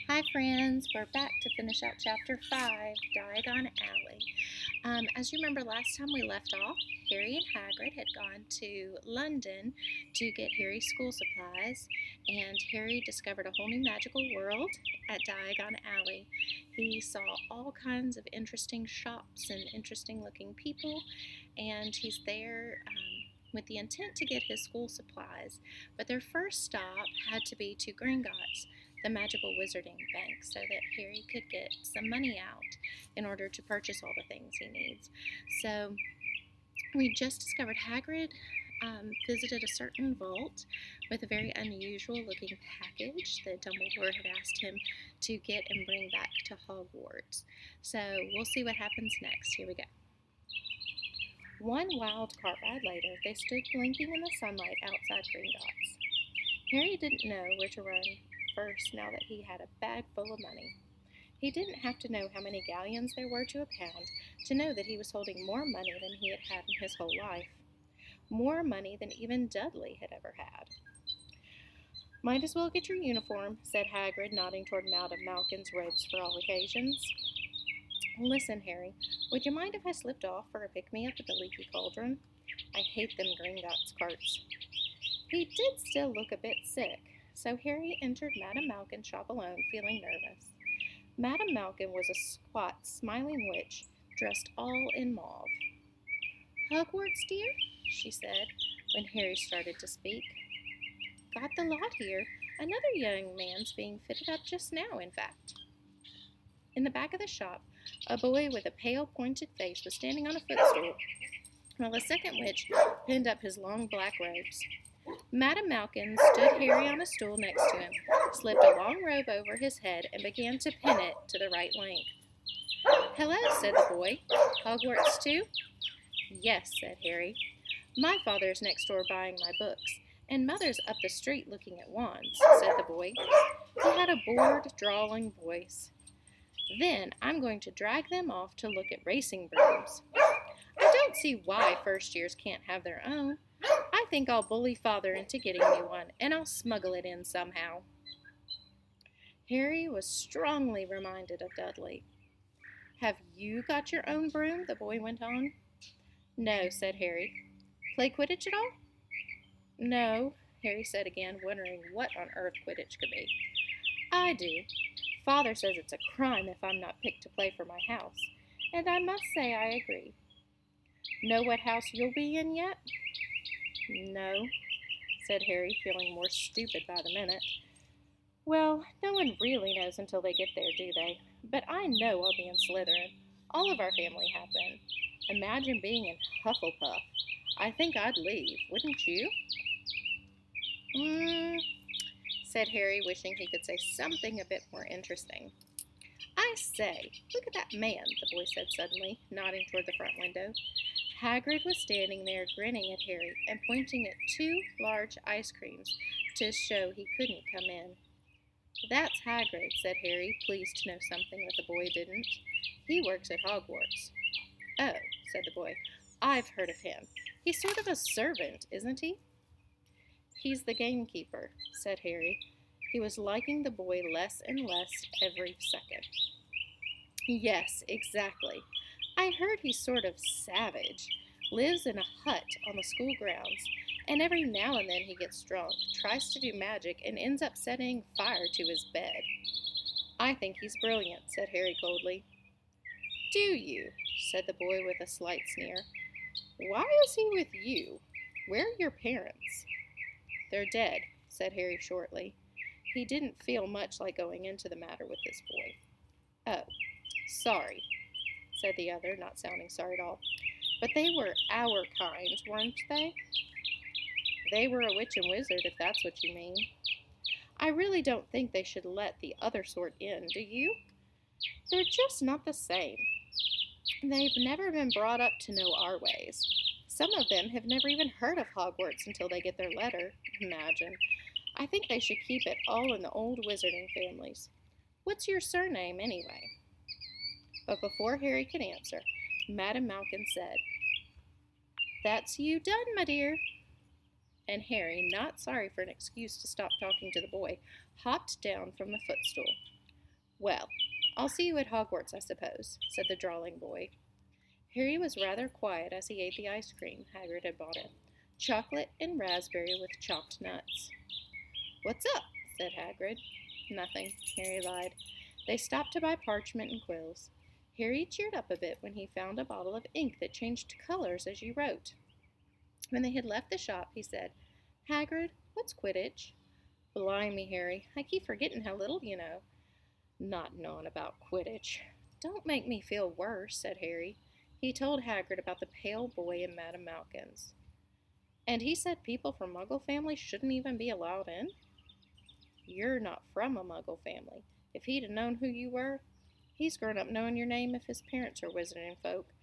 Hi friends, we're back to finish out chapter 5, Diagon Alley. As you remember last time we left off, Harry and Hagrid had gone to London to get Harry's school supplies, and Harry discovered a whole new magical world at Diagon Alley. He saw all kinds of interesting shops and interesting looking people, and he's there with the intent to get his school supplies, but their first stop had to be to Gringotts, the magical wizarding bank, so that Harry could get some money out in order to purchase all the things he needs. So we just discovered Hagrid visited a certain vault with a very unusual looking package that Dumbledore had asked him to get and bring back to Hogwarts. So we'll see what happens next. Here we go. One wild cart ride later, they stood blinking in the sunlight outside Gringotts. Harry didn't know where to run first now that he had a bag full of money. He didn't have to know how many galleons there were to a pound to know that he was holding more money than he had had in his whole life. More money than even Dudley had ever had. Might as well get your uniform, said Hagrid, nodding toward Madame Malkin's robes for all occasions. Listen, Harry, would you mind if I slipped off for a pick-me-up at the Leaky Cauldron? I hate them Gringotts carts. He did still look a bit sick, so Harry entered Madame Malkin's shop alone, feeling nervous. Madame Malkin was a squat, smiling witch, dressed all in mauve. Hogwarts, dear? She said, when Harry started to speak. Got the lot here. Another young man's being fitted up just now, in fact. In the back of the shop, a boy with a pale, pointed face was standing on a footstool, while a second witch pinned up his long black robes. Madame Malkin stood Harry on a stool next to him, slipped a long robe over his head, and began to pin it to the right length. Hello, said the boy. Hogwarts too? Yes, said Harry. My father's next door buying my books, and Mother's up the street looking at wands, said the boy. He had a bored, drawling voice. Then I'm going to drag them off to look at racing brooms. I don't see why first years can't have their own. I think I'll bully Father into getting me one, and I'll smuggle it in somehow. Harry was strongly reminded of Dudley. Have you got your own broom? The boy went on. No, said Harry. Play Quidditch at all? No, Harry said again, wondering what on earth Quidditch could be. I do. Father says it's a crime if I'm not picked to play for my house, and I must say I agree. Know what house you'll be in yet? No, said Harry, feeling more stupid by the minute. Well, no one really knows until they get there, do they? But I know I'll be in Slytherin. All of our family have been. Imagine being in Hufflepuff. I think I'd leave, wouldn't you? Said Harry, wishing he could say something a bit more interesting. I say, look at that man, the boy said suddenly, nodding toward the front window. Hagrid was standing there grinning at Harry and pointing at 2 large ice creams to show he couldn't come in. That's Hagrid, said Harry, pleased to know something that the boy didn't. He works at Hogwarts. Oh, said the boy, I've heard of him. He's sort of a servant, isn't he? He's the gamekeeper, said Harry. He was liking the boy less and less every second. Yes, exactly. I heard he's sort of savage, lives in a hut on the school grounds, and every now and then he gets drunk, tries to do magic, and ends up setting fire to his bed. I think he's brilliant, said Harry coldly. Do you? Said the boy with a slight sneer. Why is he with you? Where are your parents? They're dead, said Harry shortly. He didn't feel much like going into the matter with this boy. Oh, sorry, said the other, not sounding sorry at all. But they were our kind, weren't they? They were a witch and wizard, if that's what you mean. I really don't think they should let the other sort in, do you? They're just not the same. They've never been brought up to know our ways. Some of them have never even heard of Hogwarts until they get their letter. Imagine. I think they should keep it all in the old wizarding families. What's your surname, anyway? But before Harry could answer, Madame Malkin said, That's you done, my dear. And Harry, not sorry for an excuse to stop talking to the boy, hopped down from the footstool. "Well, I'll see you at Hogwarts, I suppose," said the drawling boy. Harry was rather quiet as he ate the ice cream Hagrid had bought him, chocolate and raspberry with chopped nuts. "What's up?" said Hagrid. "Nothing," Harry lied. They stopped to buy parchment and quills. Harry cheered up a bit when he found a bottle of ink that changed colors as you wrote. When they had left the shop, he said, "Hagrid, what's Quidditch?" "Blimey, Harry, I keep forgetting how little you know." "Not knowing about Quidditch. Don't make me feel worse," said Harry. He told Hagrid about the pale boy and Madame Malkin's. "And he said people from Muggle families shouldn't even be allowed in?" "You're not from a Muggle family. If he'd have known who you were, he's grown up knowing your name if his parents are wizarding folk.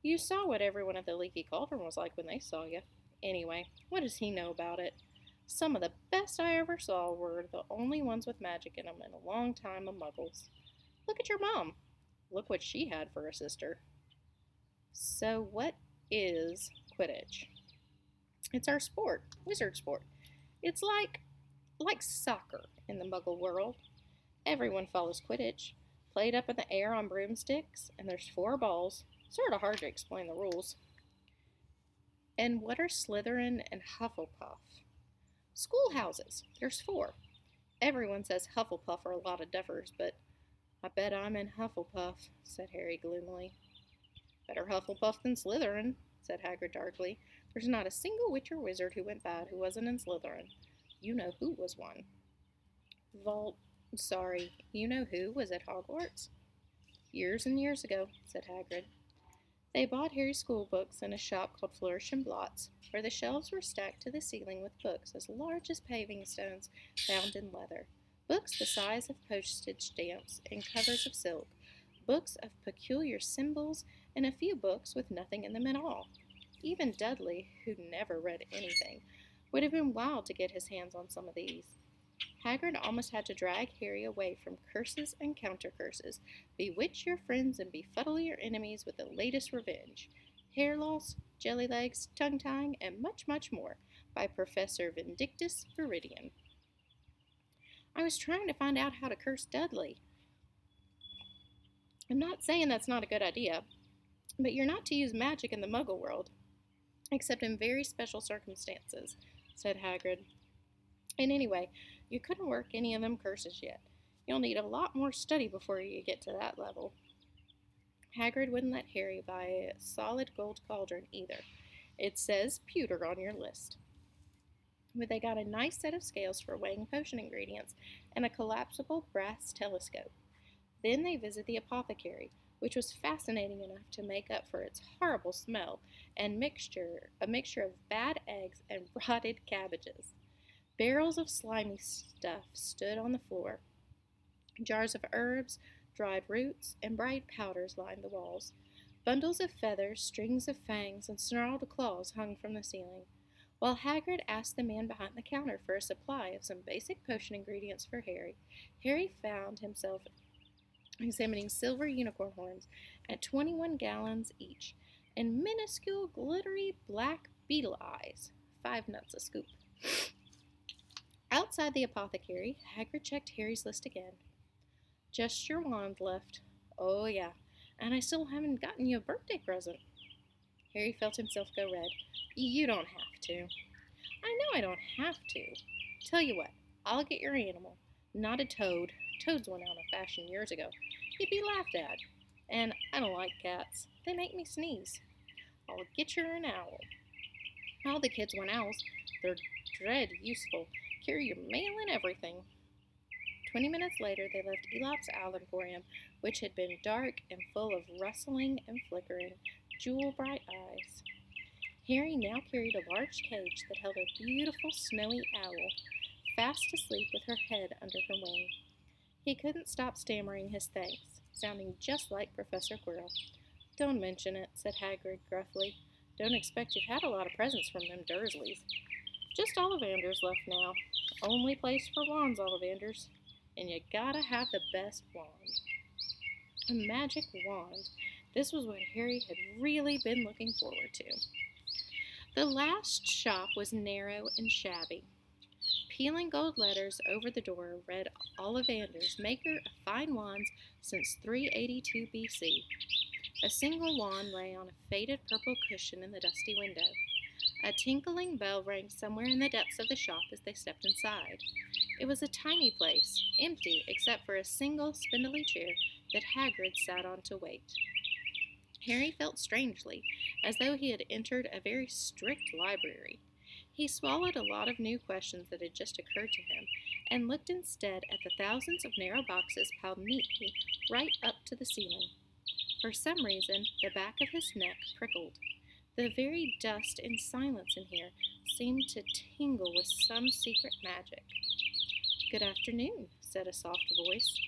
You saw what everyone at the Leaky Cauldron was like when they saw you. Anyway, what does he know about it? Some of the best I ever saw were the only ones with magic in them in a long time of Muggles. Look at your mom. Look what she had for a sister." "So what is Quidditch?" "It's our sport, wizard sport. It's like soccer in the Muggle world. Everyone follows Quidditch, played up in the air on broomsticks, and there's 4 balls. Sort of hard to explain the rules." "And what are Slytherin and Hufflepuff?" "Schoolhouses. There's 4. Everyone says Hufflepuff are a lot of duffers, but I bet I'm in Hufflepuff," said Harry gloomily. "Better Hufflepuff than Slytherin," said Hagrid darkly. "There's not a single witch or wizard who went bad who wasn't in Slytherin. You know who was one." You know who was at Hogwarts?" "Years and years ago," said Hagrid. They bought Harry's school books in a shop called Flourish and Blots, where the shelves were stacked to the ceiling with books as large as paving stones bound in leather, books the size of postage stamps and covers of silk, books of peculiar symbols, and a few books with nothing in them at all. Even Dudley, who never read anything, would have been wild to get his hands on some of these. Hagrid almost had to drag Harry away from curses and counter-curses, bewitch your friends and befuddle your enemies with the latest revenge, hair loss, jelly legs, tongue-tying, and much, much more, by Professor Vindictus Viridian. "I was trying to find out how to curse Dudley." "I'm not saying that's not a good idea, but you're not to use magic in the Muggle world, except in very special circumstances," said Hagrid. "And anyway, you couldn't work any of them curses yet. You'll need a lot more study before you get to that level." Hagrid wouldn't let Harry buy a solid gold cauldron either. "It says pewter on your list." But they got a nice set of scales for weighing potion ingredients and a collapsible brass telescope. Then they visited the apothecary, which was fascinating enough to make up for its horrible smell and a mixture of bad eggs and rotted cabbages. Barrels of slimy stuff stood on the floor. Jars of herbs, dried roots, and bright powders lined the walls. Bundles of feathers, strings of fangs, and snarled claws hung from the ceiling. While Hagrid asked the man behind the counter for a supply of some basic potion ingredients for Harry, Harry found himself examining silver unicorn horns at 21 gallons each, and minuscule glittery black beetle eyes, 5 nuts a scoop. Outside the apothecary, Hagrid checked Harry's list again. "Just your wand left." "Oh, yeah, and I still haven't gotten you a birthday present." Harry felt himself go red. "You don't have to." "I know I don't have to. Tell you what, I'll get your animal. Not a toad. Toads went out of fashion years ago. You'd be laughed at. And I don't like cats. They make me sneeze. I'll get you an owl. All the kids want owls. They're dread useful. Carry your mail and everything." 20 minutes later, they left Elop's Owl Emporium, which had been dark and full of rustling and flickering, jewel-bright eyes. Harry now carried a large cage that held a beautiful snowy owl, fast asleep with her head under her wing. He couldn't stop stammering his thanks, sounding just like Professor Quirrell. "Don't mention it," said Hagrid gruffly. "Don't expect you've had a lot of presents from them Dursleys. Just Ollivanders left now. Only place for wands, Ollivanders. And you gotta have the best wand." A magic wand. This was what Harry had really been looking forward to. The last shop was narrow and shabby. Peeling gold letters over the door read Ollivander's, maker of fine wands since 382 BC. A single wand lay on a faded purple cushion in the dusty window. A tinkling bell rang somewhere in the depths of the shop as they stepped inside. It was a tiny place, empty except for a single spindly chair that Hagrid sat on to wait. Harry felt strangely, as though he had entered a very strict library. He swallowed a lot of new questions that had just occurred to him, and looked instead at the thousands of narrow boxes piled neatly right up to the ceiling. For some reason, the back of his neck prickled. The very dust and silence in here seemed to tingle with some secret magic. "Good afternoon," said a soft voice.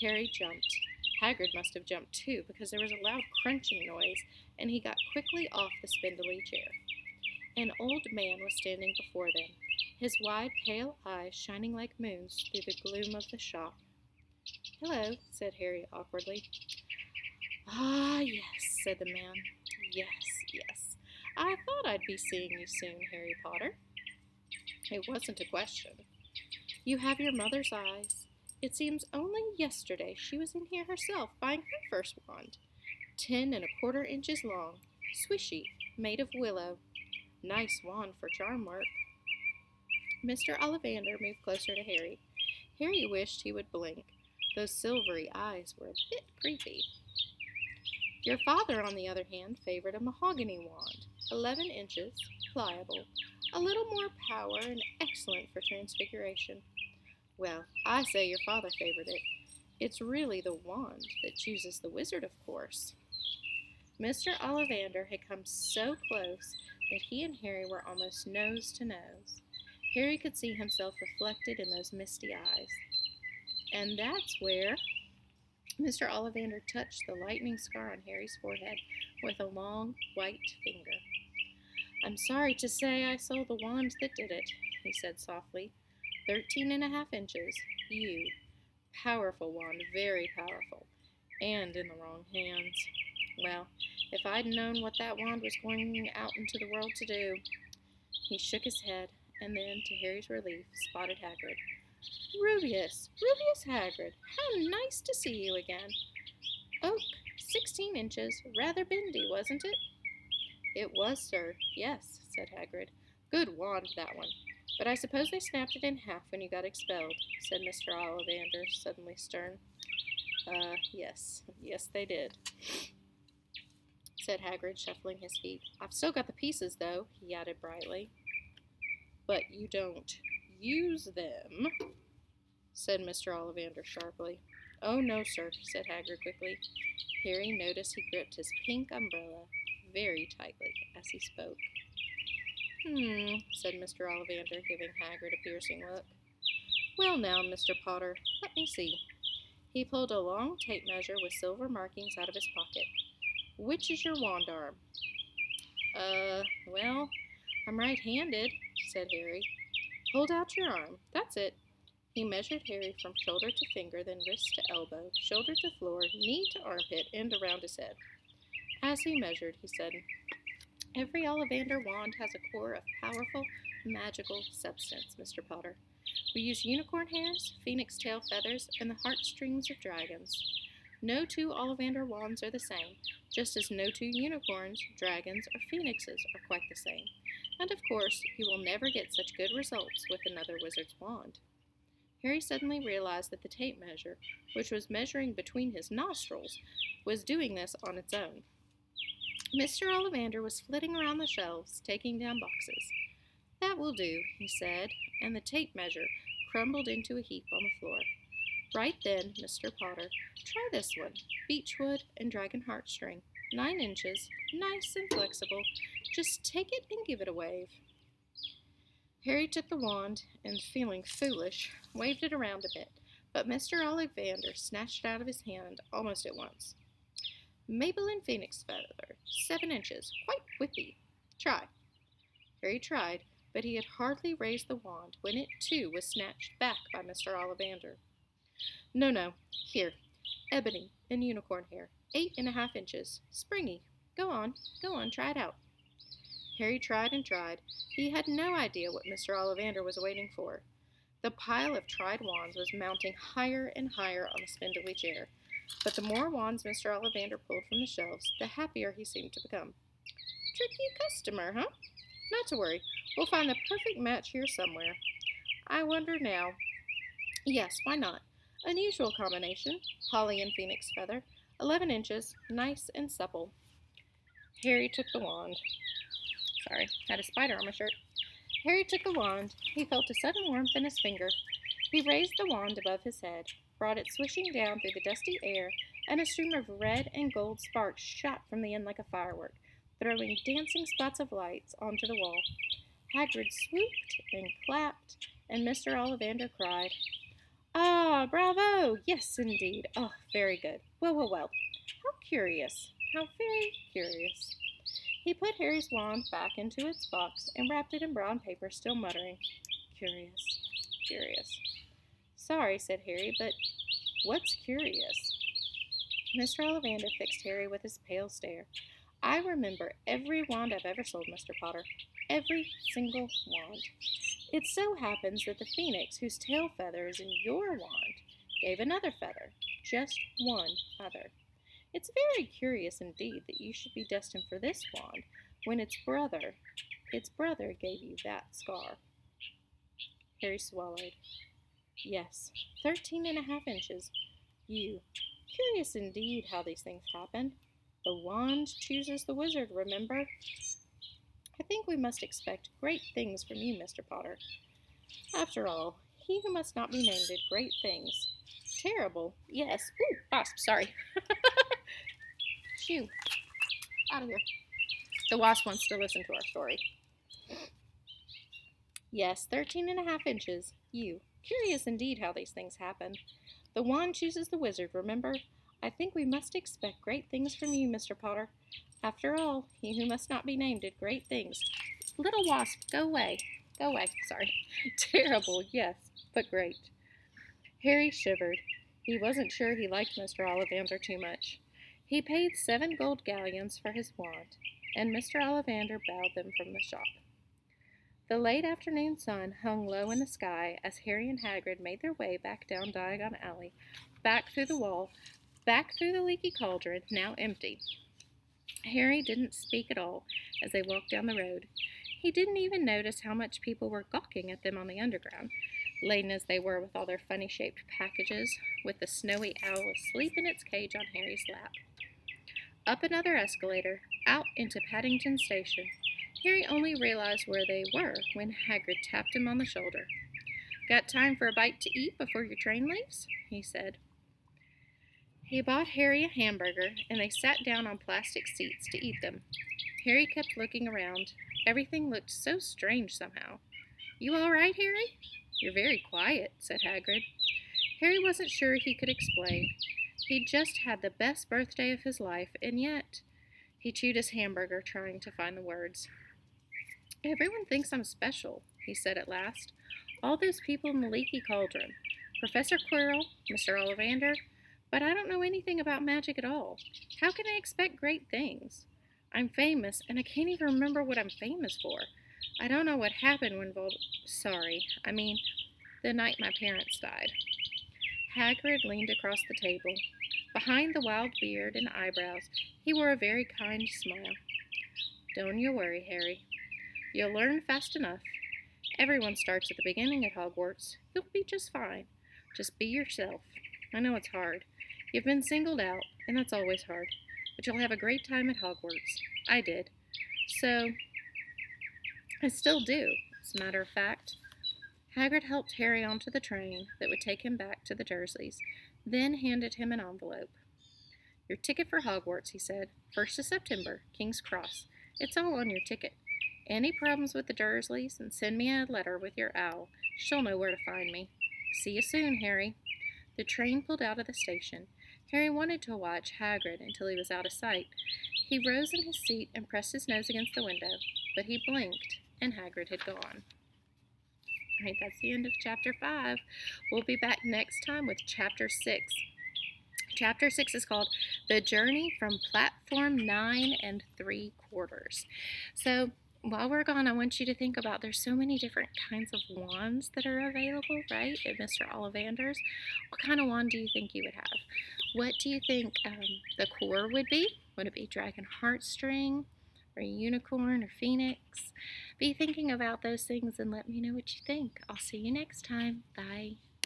Harry jumped. Hagrid must have jumped too, because there was a loud crunching noise, and he got quickly off the spindly chair. An old man was standing before them, his wide, pale eyes shining like moons through the gloom of the shop. "Hello," said Harry awkwardly. "Ah, yes," said the man. Yes. I thought I'd be seeing you soon, Harry Potter." It wasn't a question. "You have your mother's eyes. It seems only yesterday she was in here herself buying her first wand. 10 1/4 inches long, swishy, made of willow. Nice wand for charm work." Mr. Ollivander moved closer to Harry. Harry wished he would blink. Those silvery eyes were a bit creepy. "Your father, on the other hand, favored a mahogany wand, 11 inches, pliable, a little more power, and excellent for transfiguration." "Well, I say your father favored it. It's really the wand that chooses the wizard, of course." Mr. Ollivander had come so close that he and Harry were almost nose to nose. Harry could see himself reflected in those misty eyes. And that's where Mr. Ollivander touched the lightning scar on Harry's forehead with a long, white finger. "I'm sorry to say I sold the wand that did it," he said softly. 13 1/2 inches. You. Powerful wand, very powerful. And in the wrong hands. Well, if I'd known what that wand was going out into the world to do." He shook his head, and then, to Harry's relief, spotted Hagrid. Rubius Hagrid, how nice to see you again. Oak, 16 inches, rather bendy, wasn't it?" "It was, sir, yes," said Hagrid. "Good wand, that one. But I suppose they snapped it in half when you got expelled," said Mr. Ollivander, suddenly stern. Yes, they did," said Hagrid, shuffling his feet. "I've still got the pieces, though," he added brightly. "But you don't use them," said Mr. Ollivander sharply. "Oh, no, sir," said Hagrid quickly. Harry noticed he gripped his pink umbrella very tightly as he spoke. Said Mr. Ollivander, giving Hagrid a piercing look. "Well now, Mr. Potter, let me see." He pulled a long tape measure with silver markings out of his pocket. "Which is your wand arm?" Well, I'm right-handed," said Harry. "Hold out your arm. That's it." He measured Harry from shoulder to finger, then wrist to elbow, shoulder to floor, knee to armpit, and around his head. As he measured, he said, "Every Ollivander wand has a core of powerful, magical substance, Mr. Potter. We use unicorn hairs, phoenix tail feathers, and the heartstrings of dragons. No two Ollivander wands are the same, just as no two unicorns, dragons, or phoenixes are quite the same. And of course, you will never get such good results with another wizard's wand." Harry suddenly realized that the tape measure, which was measuring between his nostrils, was doing this on its own. Mr. Ollivander was flitting around the shelves, taking down boxes. "That will do," he said, and the tape measure crumbled into a heap on the floor. "Right then, Mr. Potter, try this one, beechwood and dragon heartstring, 9 inches, nice and flexible. Just take it and give it a wave." Harry took the wand and, feeling foolish, waved it around a bit, but Mr. Ollivander snatched it out of his hand almost at once. "Maple and phoenix feather, 7 inches, quite whippy. Try." Harry tried, but he had hardly raised the wand when it, too, was snatched back by Mr. Ollivander. No, here, ebony and unicorn hair, 8 1/2 inches, springy. Go on, try it out." Harry tried and tried. He had no idea what Mr. Ollivander was waiting for. The pile of tried wands was mounting higher and higher on the spindly chair, but the more wands Mr. Ollivander pulled from the shelves, the happier he seemed to become. Tricky customer, huh? Not to worry. We'll find the perfect match here somewhere. I wonder now. Yes, why not? Unusual combination. Holly and phoenix feather. 11 inches. Nice and supple. Harry took the wand. Sorry, had a spider on my shirt. Harry took the wand. He felt a sudden warmth in his finger. He raised the wand above his head, brought it swishing down through the dusty air, and a stream of red and gold sparks shot from the end like a firework, throwing dancing spots of lights onto the wall. Hagrid swooped and clapped, and Mr. Ollivander cried, "Ah, bravo! Yes, indeed. Oh, very good. Well, well, well. How curious. How very curious." He put Harry's wand back into its box and wrapped it in brown paper, still muttering, "Curious, curious." "Sorry," said Harry, "but what's curious?" Mr. Ollivander fixed Harry with his pale stare. "I remember every wand I've ever sold, Mr. Potter. Every single wand. It so happens that the phoenix whose tail feather is in your wand gave another feather, just one other. It's very curious indeed that you should be destined for this wand when its brother gave you that scar." Harry swallowed. "Yes, 13.5 inches. You. Curious indeed how these things happen. The wand chooses the wizard, remember? I think we must expect great things from you, Mr. Potter. After all, he who must not be named did great things. Terrible, yes. Ooh, wasp, sorry. Shoo, out of here. The wasp wants to listen to our story. Yes, 13.5 inches. You. Curious indeed how these things happen. The wand chooses the wizard, remember? I think we must expect great things from you, Mr. Potter. After all, he who must not be named did great things. Little wasp, go away. Go away, sorry. Terrible, yes, but great. Harry shivered. He wasn't sure he liked Mr. Ollivander too much. He paid 7 gold galleons for his wand, and Mr. Ollivander bowed them from the shop. The late afternoon sun hung low in the sky as Harry and Hagrid made their way back down Diagon Alley, back through the wall, back through the leaky cauldron, now empty. Harry didn't speak at all as they walked down the road. He didn't even notice how much people were gawking at them on the underground, laden as they were with all their funny-shaped packages, with the snowy owl asleep in its cage on Harry's lap. Up another escalator, out into Paddington Station. Harry only realized where they were when Hagrid tapped him on the shoulder. "Got time for a bite to eat before your train leaves?" he said. He bought Harry a hamburger, and they sat down on plastic seats to eat them. Harry kept looking around. Everything looked so strange somehow. "You all right, Harry?" "You're very quiet," said Hagrid. Harry wasn't sure he could explain. He'd just had the best birthday of his life, and yet... He chewed his hamburger, trying to find the words. "Everyone thinks I'm special," he said at last. "All those people in the leaky cauldron. Professor Quirrell, Mr. Ollivander, but I don't know anything about magic at all. How can I expect great things? I'm famous, and I can't even remember what I'm famous for. I don't know what happened when the night my parents died." Hagrid leaned across the table. Behind the wild beard and eyebrows, he wore a very kind smile. "Don't you worry, Harry. You'll learn fast enough. Everyone starts at the beginning at Hogwarts. You'll be just fine. Just be yourself. I know it's hard. You've been singled out, and that's always hard. But you'll have a great time at Hogwarts. I did. So, I still do, as a matter of fact." Hagrid helped Harry onto the train that would take him back to the Dursleys, then handed him an envelope. "Your ticket for Hogwarts," he said. "1st of September, King's Cross. It's all on your ticket. Any problems with the Dursleys, and send me a letter with your owl. She'll know where to find me. See you soon, Harry." The train pulled out of the station. Harry wanted to watch Hagrid until he was out of sight. He rose in his seat and pressed his nose against the window, but he blinked, and Hagrid had gone. All right, that's the end of Chapter 5. We'll be back next time with Chapter 6. Chapter 6 is called The Journey from Platform 9 3/4. So, While we're gone, I want you to think about there's so many different kinds of wands that are available, right, at Mr. Ollivander's. What kind of wand do you think you would have? What do you think the core would be? Would it be dragon heartstring or unicorn or phoenix? Be thinking about those things and let me know what you think. I'll see you next time. Bye.